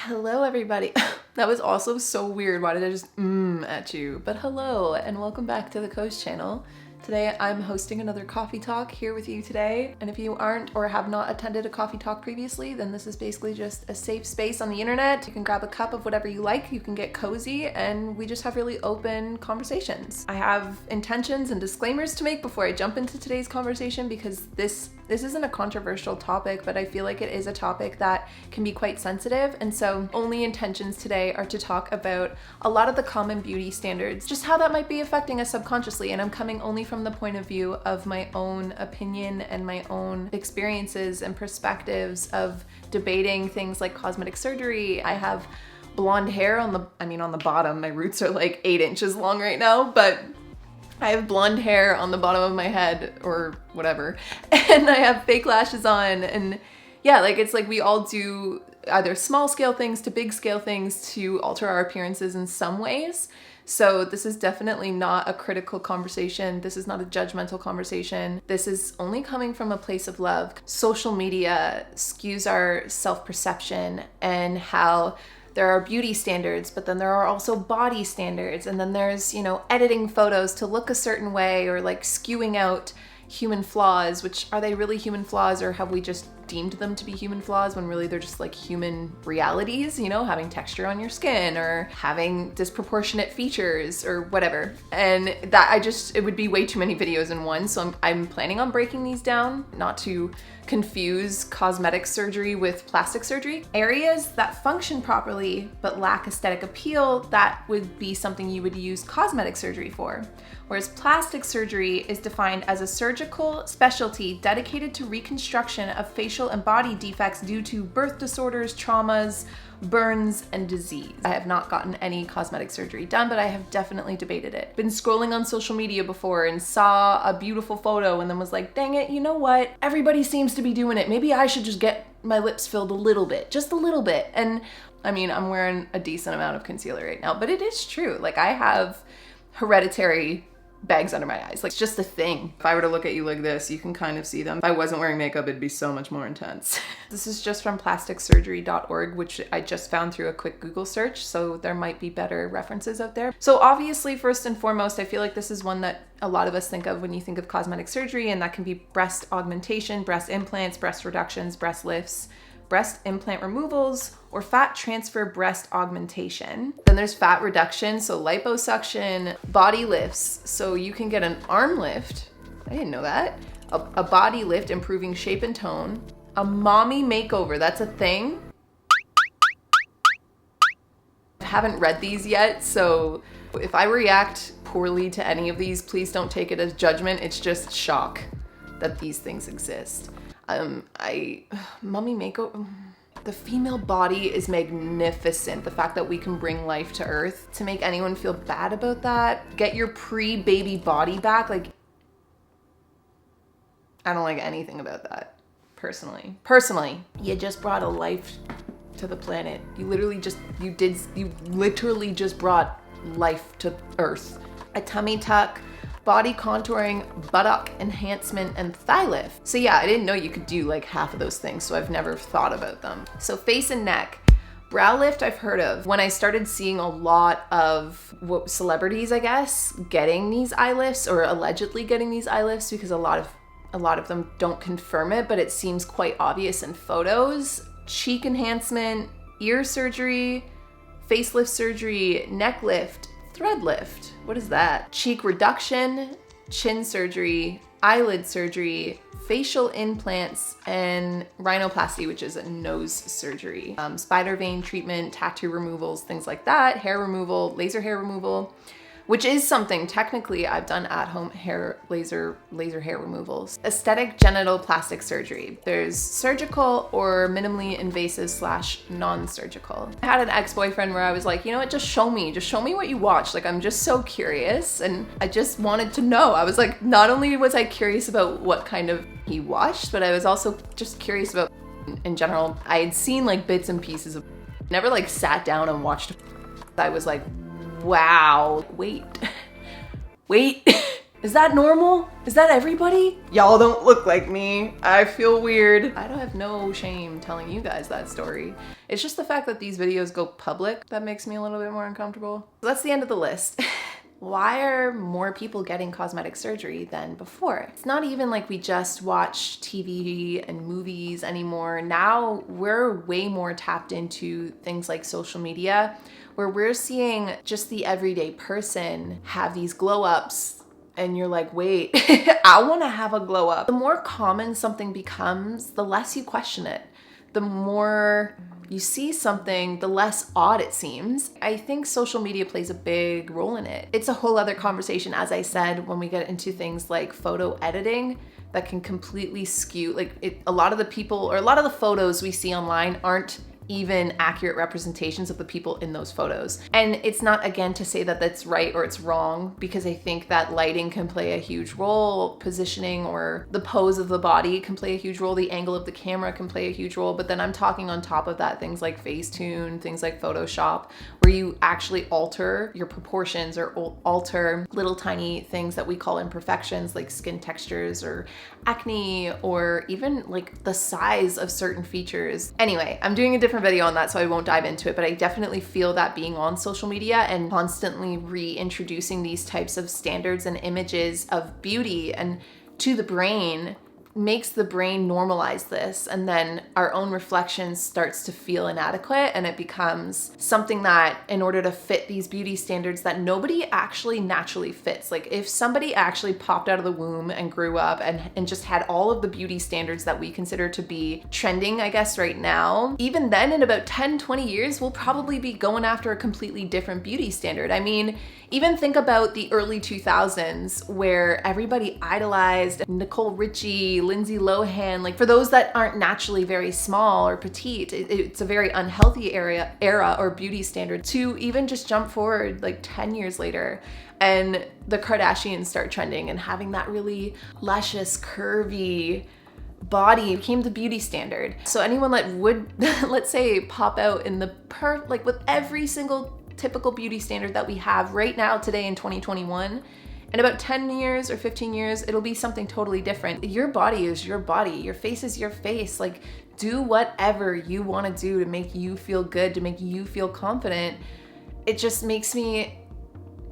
Hello everybody. That was also so weird. Why did I just at you? But hello and welcome back to the Koze channel. Today I'm hosting another coffee talk here with you today. And if you aren't or have not attended a coffee talk previously, then this is basically just a safe space on the internet. You can grab a cup of whatever you like, you can get cozy, and we just have really open conversations. I have intentions and disclaimers to make before I jump into today's conversation because this isn't a controversial topic, but I feel like it is a topic that can be quite sensitive. And so only intentions today are to talk about a lot of the common beauty standards, just how that might be affecting us subconsciously. And I'm coming only from the point of view of my own opinion and my own experiences and perspectives of debating things like cosmetic surgery. I have blonde hair on the bottom. My roots are like 8 inches long right now, but I have blonde hair on the bottom of my head or whatever, and I have fake lashes on, and yeah, like it's like we all do either small scale things to big scale things to alter our appearances in some ways. So this is definitely not a critical conversation. This is not a judgmental conversation. This is only coming from a place of love. Social media skews our self-perception and how there are beauty standards, but then there are also body standards. And then there's, editing photos to look a certain way or like skewing out human flaws, which are they really human flaws or have we just deemed them to be human flaws when really they're just like human realities, having texture on your skin or having disproportionate features or whatever. And that it would be way too many videos in one. So I'm planning on breaking these down, not to confuse cosmetic surgery with plastic surgery. Areas that function properly but lack aesthetic appeal, that would be something you would use cosmetic surgery for. Whereas plastic surgery is defined as a surgical specialty dedicated to reconstruction of facial and body defects due to birth disorders, traumas, burns, and disease. I have not gotten any cosmetic surgery done, but I have definitely debated it. Been scrolling on social media before and saw a beautiful photo and then was like, dang it, you know what? Everybody seems to be doing it. Maybe I should just get my lips filled a little bit, just a little bit. And I'm wearing a decent amount of concealer right now, but it is true. Like I have hereditary bags under my eyes. Like it's just a thing. If I were to look at you like this, you can kind of see them. If I wasn't wearing makeup, it'd be so much more intense. This is just from plasticsurgery.org, which I just found through a quick Google search. So there might be better references out there. So obviously, first and foremost, I feel like this is one that a lot of us think of when you think of cosmetic surgery, and that can be breast augmentation, breast implants, breast reductions, breast lifts, breast implant removals, or fat transfer breast augmentation. Then there's fat reduction, so liposuction, body lifts, so you can get an arm lift. I didn't know that. A body lift, improving shape and tone. A mommy makeover, that's a thing. I haven't read these yet, so if I react poorly to any of these, please don't take it as judgment. It's just shock that these things exist. Mommy makeover. The female body is magnificent. The fact that we can bring life to earth, to make anyone feel bad about that, get your pre-baby body back, like, I don't like anything about that, personally. You just brought a life to the planet. You literally just brought life to earth. A tummy tuck, body contouring, buttock enhancement, and thigh lift. So yeah, I didn't know you could do like half of those things, so I've never thought about them. So face and neck. Brow lift I've heard of. When I started seeing a lot of celebrities, I guess, getting these eye lifts or allegedly getting these eye lifts, because a lot of them don't confirm it, but it seems quite obvious in photos. Cheek enhancement, ear surgery, facelift surgery, neck lift, thread lift. What is that? Cheek reduction, chin surgery, eyelid surgery, facial implants, and rhinoplasty, which is a nose surgery. Spider vein treatment, tattoo removals, things like that, hair removal, laser hair removal, which is something technically I've done at home, laser hair removals. Aesthetic genital plastic surgery. There's surgical or minimally invasive / non-surgical. I had an ex-boyfriend where I was like, you know what, just show me what you watch. Like, I'm just so curious, and I just wanted to know. I was like, not only was I curious about what kind of he watched, but I was also just curious about in general. I had seen like bits and pieces of, never like sat down and watched. I was like, wow, wait, Is that normal? Is that everybody? Y'all don't look like me. I feel weird. I don't have no shame telling you guys that story. It's just the fact that these videos go public that makes me a little bit more uncomfortable. So that's the end of the list. Why are more people getting cosmetic surgery than before? It's not even like we just watch TV and movies anymore. Now we're way more tapped into things like social media, where we're seeing just the everyday person have these glow ups, and you're like, wait, I want to have a glow up. The more common something becomes, the less you question it. The more you see something, the less odd it seems. I think social media plays a big role in it. It's a whole other conversation, as I said, when we get into things like photo editing that can completely skew, a lot of the people, or a lot of the photos we see online aren't even accurate representations of the people in those photos. And it's not, again, to say that that's right or it's wrong, because I think that lighting can play a huge role, positioning or the pose of the body can play a huge role, the angle of the camera can play a huge role, but then I'm talking on top of that, things like Facetune, things like Photoshop, where you actually alter your proportions or alter little tiny things that we call imperfections, like skin textures or acne, or even like the size of certain features. Anyway, I'm doing a different video on that, so I won't dive into it, but I definitely feel that being on social media and constantly reintroducing these types of standards and images of beauty and to the brain makes the brain normalize this, and then our own reflection starts to feel inadequate, and it becomes something that, in order to fit these beauty standards that nobody actually naturally fits. Like if somebody actually popped out of the womb and grew up and just had all of the beauty standards that we consider to be trending, I guess, right now, even then in about 10-20 years, we'll probably be going after a completely different beauty standard. I mean, even think about the early 2000s where everybody idolized Nicole Richie, Lindsay Lohan. Like for those that aren't naturally very small or petite, it's a very unhealthy era or beauty standard. To even just jump forward like 10 years later and the Kardashians start trending and having that really luscious, curvy body became the beauty standard. So anyone that would, let's say, pop out in the like with every single typical beauty standard that we have right now today in 2021, in about 10 years or 15 years, it'll be something totally different. Your body is your body. Your face is your face. Like, do whatever you want to do to make you feel good, to make you feel confident. It just makes me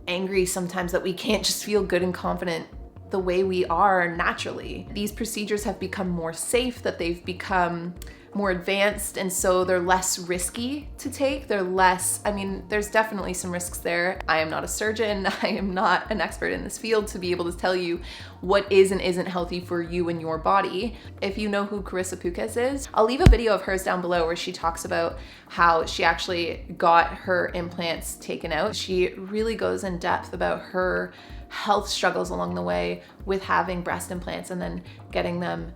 angry sometimes that we can't just feel good and confident the way we are naturally. These procedures have become more safe, that they've become more advanced, and so they're less risky to take. They're less, I mean, there's definitely some risks there. I am not a surgeon. I am not an expert in this field to be able to tell you what is and isn't healthy for you and your body. If you know who Koze Contributors is, I'll leave a video of hers down below where she talks about how she actually got her implants taken out. She really goes in depth about her health struggles along the way with having breast implants and then getting them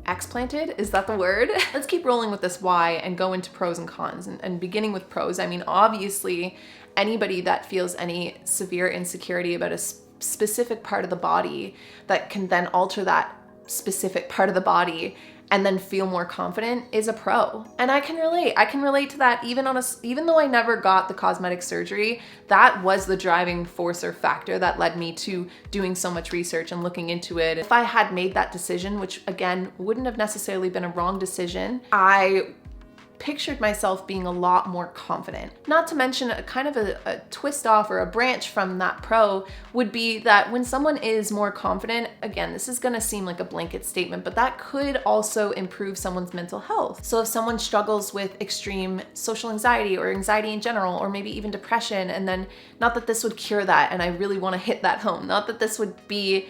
explanted. Is that the word? Let's keep rolling with this why and go into pros and cons. And beginning with pros, I mean, obviously anybody that feels any severe insecurity about a specific part of the body that can then alter that specific part of the body and then feel more confident is a pro. And I can relate to that. Even though I never got the cosmetic surgery, that was the driving force or factor that led me to doing so much research and looking into it. If I had made that decision, which again wouldn't have necessarily been a wrong decision, I pictured myself being a lot more confident. Not to mention a kind of a twist off or a branch from that pro would be that when someone is more confident, again, this is gonna seem like a blanket statement, but that could also improve someone's mental health. So if someone struggles with extreme social anxiety or anxiety in general, or maybe even depression, and then, not that this would cure that, and I really wanna hit that home, not that this would be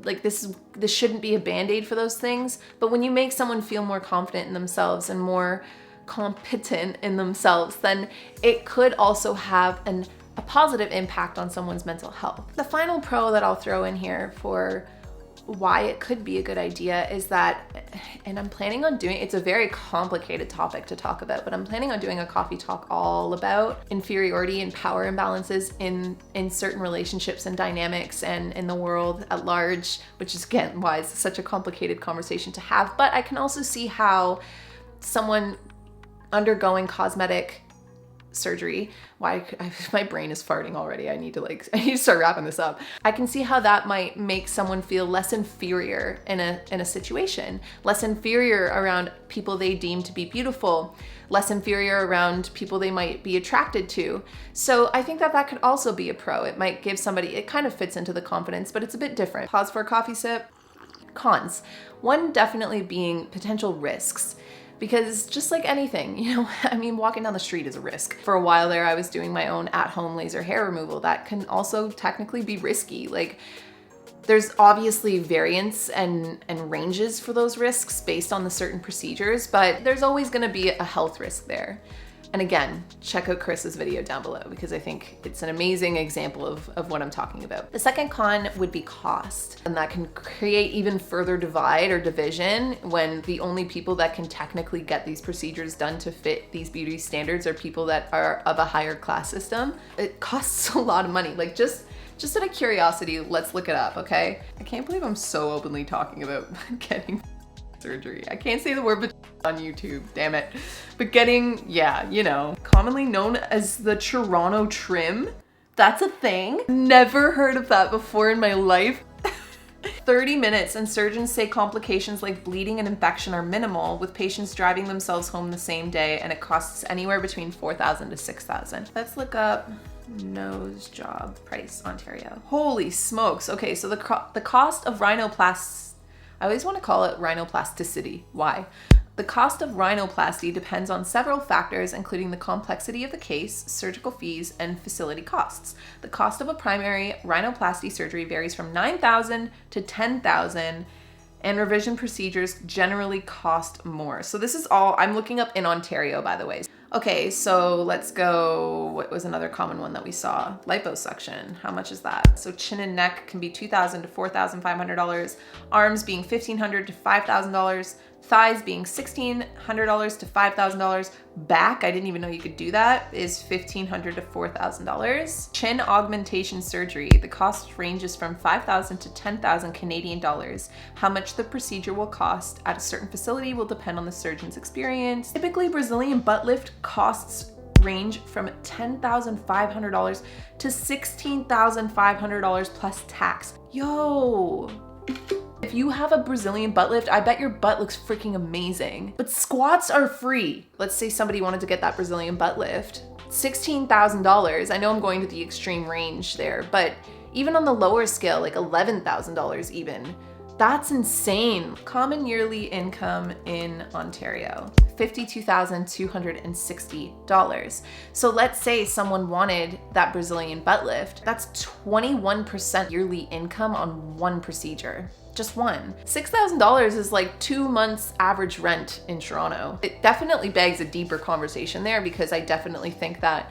like this shouldn't be a band-aid for those things, but when you make someone feel more confident in themselves and more competent in themselves, then it could also have a positive impact on someone's mental health. The final pro that I'll throw in here for why it could be a good idea is that, and I'm planning on doing, it's a very complicated topic to talk about, but I'm planning on doing a coffee talk all about inferiority and power imbalances in certain relationships and dynamics and in the world at large, which is again why it's such a complicated conversation to have. But I can also see how someone undergoing cosmetic surgery. My brain is farting already. I need to start wrapping this up. I can see how that might make someone feel less inferior in a situation, less inferior around people they deem to be beautiful, less inferior around people they might be attracted to. So I think that could also be a pro. It might give somebody, it kind of fits into the confidence, but it's a bit different. Pause for a coffee sip. Cons. One definitely being potential risks. Because just like anything, you know, I mean, walking down the street is a risk. For a while there, I was doing my own at-home laser hair removal. That can also technically be risky. Like, there's obviously variance and ranges for those risks based on the certain procedures, but there's always gonna be a health risk there. And again, check out Chris's video down below because I think it's an amazing example of what I'm talking about. The second con would be cost, and that can create even further divide or division when the only people that can technically get these procedures done to fit these beauty standards are people that are of a higher class system. It costs a lot of money. Like just out of curiosity, let's look it up, okay? I can't believe I'm so openly talking about getting surgery. I can't say the word on YouTube, damn it. But getting, yeah, you know, commonly known as the Toronto trim. That's a thing. Never heard of that before in my life. 30 minutes, and surgeons say complications like bleeding and infection are minimal, with patients driving themselves home the same day, and it costs anywhere between $4,000 to $6,000. Let's look up nose job price, Ontario. Holy smokes. Okay, so the cost of rhinoplasty, I always want to call it rhinoplasticity. Why? The cost of rhinoplasty depends on several factors, including the complexity of the case, surgical fees, and facility costs. The cost of a primary rhinoplasty surgery varies from $9,000 to $10,000, and revision procedures generally cost more. So this is all, I'm looking up in Ontario, by the way. Okay, so let's go, what was another common one that we saw? Liposuction, how much is that? So chin and neck can be $2,000 to $4,500, arms being $1,500 to $5,000, thighs being $1,600 to $5,000, back, I didn't even know you could do that, is $1,500 to $4,000. Chin augmentation surgery, the cost ranges from $5,000 to $10,000 Canadian dollars. How much the procedure will cost at a certain facility will depend on the surgeon's experience. Typically, Brazilian butt lift costs range from $10,500 to $16,500 plus tax. Yo. If you have a Brazilian butt lift, I bet your butt looks freaking amazing. But squats are free. Let's say somebody wanted to get that Brazilian butt lift. $16,000. I know I'm going to the extreme range there, but even on the lower scale, like $11,000 even, that's insane. Common yearly income in Ontario, $52,260. So let's say someone wanted that Brazilian butt lift. That's 21% yearly income on one procedure. Just one. $6,000 is like 2 months average rent in Toronto. It definitely begs a deeper conversation there, because I definitely think that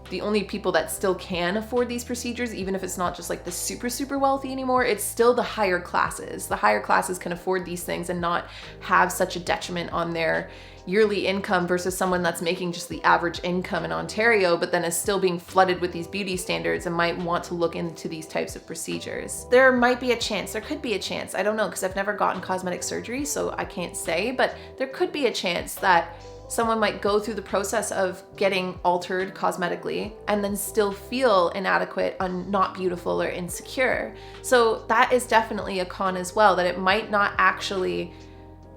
the only people that still can afford these procedures, even if it's not just like the super wealthy anymore, it's still the higher classes. The higher classes can afford these things and not have such a detriment on their yearly income versus someone that's making just the average income in Ontario, but then is still being flooded with these beauty standards and might want to look into these types of procedures. There might be a chance, there could be a chance, I don't know, because I've never gotten cosmetic surgery, so I can't say, but there could be a chance that someone might go through the process of getting altered cosmetically and then still feel inadequate and not beautiful or insecure. So that is definitely a con as well, that it might not actually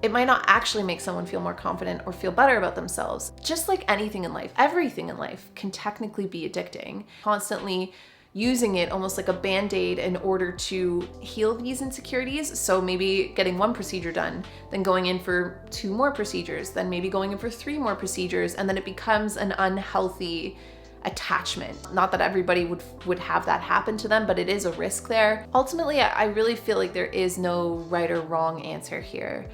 make someone feel more confident or feel better about themselves. Just like anything in life, everything in life can technically be addicting. Constantly using it almost like a band-aid in order to heal these insecurities. So maybe getting one procedure done, then going in for 2 more procedures, then maybe going in for 3 more procedures, and then it becomes an unhealthy attachment. Not that everybody would have that happen to them, but it is a risk there. Ultimately, I really feel like there is no right or wrong answer here,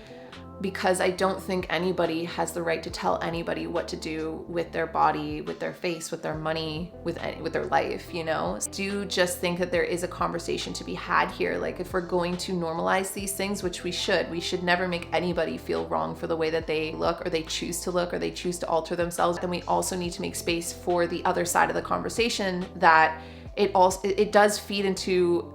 because I don't think anybody has the right to tell anybody what to do with their body, with their face, with their money, with their life, you know? I do just think that there is a conversation to be had here. Like, if we're going to normalize these things, which we should never make anybody feel wrong for the way that they look, or they choose to look, or they choose to alter themselves. Then we also need to make space for the other side of the conversation, that it does feed into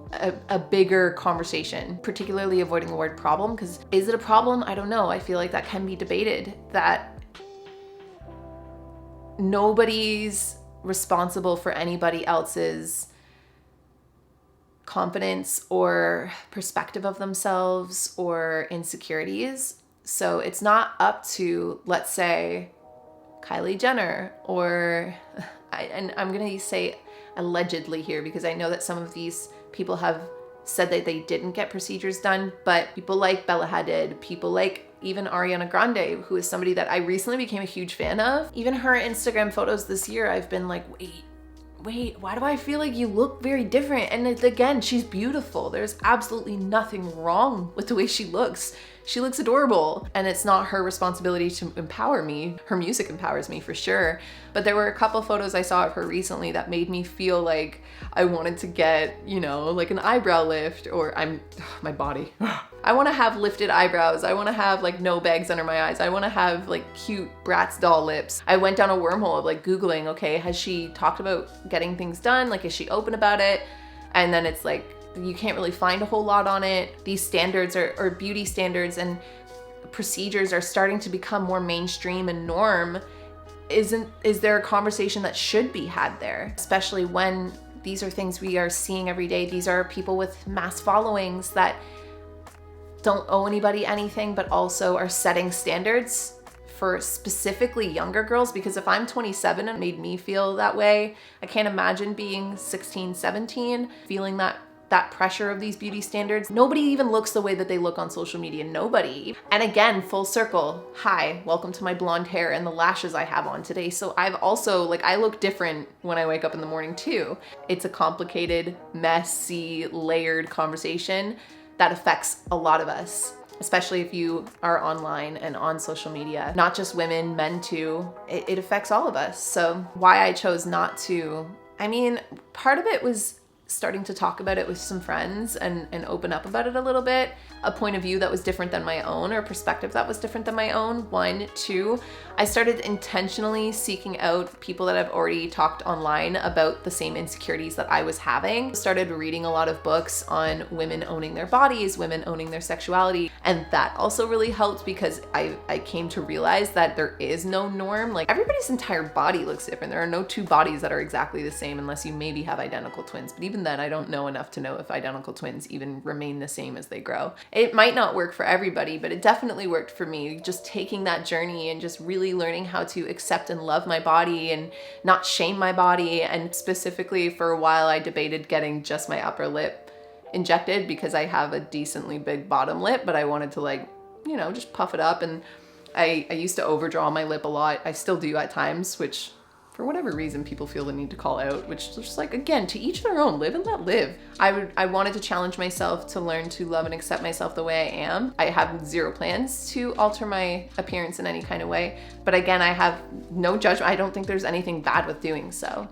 a bigger conversation, particularly avoiding the word problem, because is it a problem? I don't know. I feel like that can be debated, that nobody's responsible for anybody else's confidence or perspective of themselves or insecurities. So it's not up to, let's say, Kylie Jenner or, and I'm going to say allegedly here because I know that some of these people have said that they didn't get procedures done, but people like Bella Hadid, people like even Ariana Grande, who is somebody that I recently became a huge fan of. Even her Instagram photos this year, I've been like, wait, why do I feel like you look very different? And again, she's beautiful. There's absolutely nothing wrong with the way she looks. She looks adorable, and it's not her responsibility to empower me. Her music empowers me for sure. But there were a couple photos I saw of her recently that made me feel like I wanted to get, you know, like an eyebrow lift, or my body. I want to have lifted eyebrows. I want to have like no bags under my eyes. I want to have like cute Bratz doll lips. I went down a wormhole of like Googling, okay, has she talked about getting things done? Like, is she open about it? And then it's like, you can't really find a whole lot on it. These standards or beauty standards and procedures are starting to become more mainstream and norm. Is there a conversation that should be had there? Especially when these are things we are seeing every day. These are people with mass followings that don't owe anybody anything, but also are setting standards for specifically younger girls. Because if I'm 27 and it made me feel that way, I can't imagine being 16, 17, feeling that pressure of these beauty standards. Nobody even looks the way that they look on social media. Nobody. And again, full circle. Hi, welcome to my blonde hair and the lashes I have on today. So I've also, like, I look different when I wake up in the morning too. It's a complicated, messy, layered conversation that affects a lot of us, especially if you are online and on social media. Not just women, men too. It affects all of us. So why I chose not to, I mean, part of it was starting to talk about it with some friends and open up about it a little bit. A point of view that was different than my own, or a perspective that was different than my own. 1, 2, I started intentionally seeking out people that have already talked online about the same insecurities that I was having. Started reading a lot of books on women owning their bodies, women owning their sexuality. And that also really helped because I came to realize that there is no norm. Like, everybody's entire body looks different. There are no two bodies that are exactly the same unless you maybe have identical twins. But even then, I don't know enough to know if identical twins even remain the same as they grow. It might not work for everybody, but it definitely worked for me. Just taking that journey and just really learning how to accept and love my body and not shame my body. And specifically, for a while, I debated getting just my upper lip injected because I have a decently big bottom lip, but I wanted to, like, you know, just puff it up. And I used to overdraw my lip a lot. I still do at times, which for whatever reason people feel the need to call out, which is just like, again, to each their own. Live and let live. I wanted to challenge myself to learn to love and accept myself the way I am. I have zero plans to alter my appearance in any kind of way, but again, I have no judgment. I don't think there's anything bad with doing so.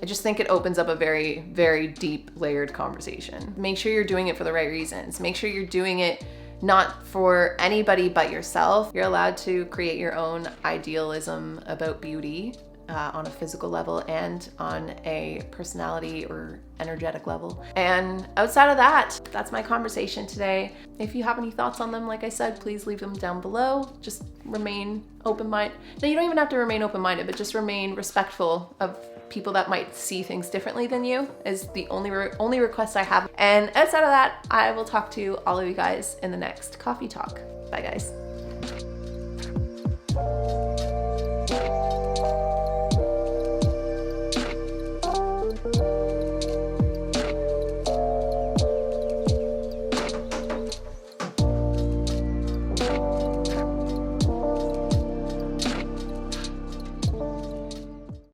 I just think it opens up a very, very deep, layered conversation. Make sure you're doing it for the right reasons. Make sure you're doing it not for anybody but yourself. You're allowed to create your own idealism about beauty on a physical level and on a personality or energetic level. And outside of that, that's my conversation today. If you have any thoughts on them, like I said, please leave them down below. Just remain open-minded. No, you don't even have to remain open-minded, but just remain respectful of people that might see things differently than you is the only request I have. And outside of that, I will talk to all of you guys in the next coffee talk. Bye guys.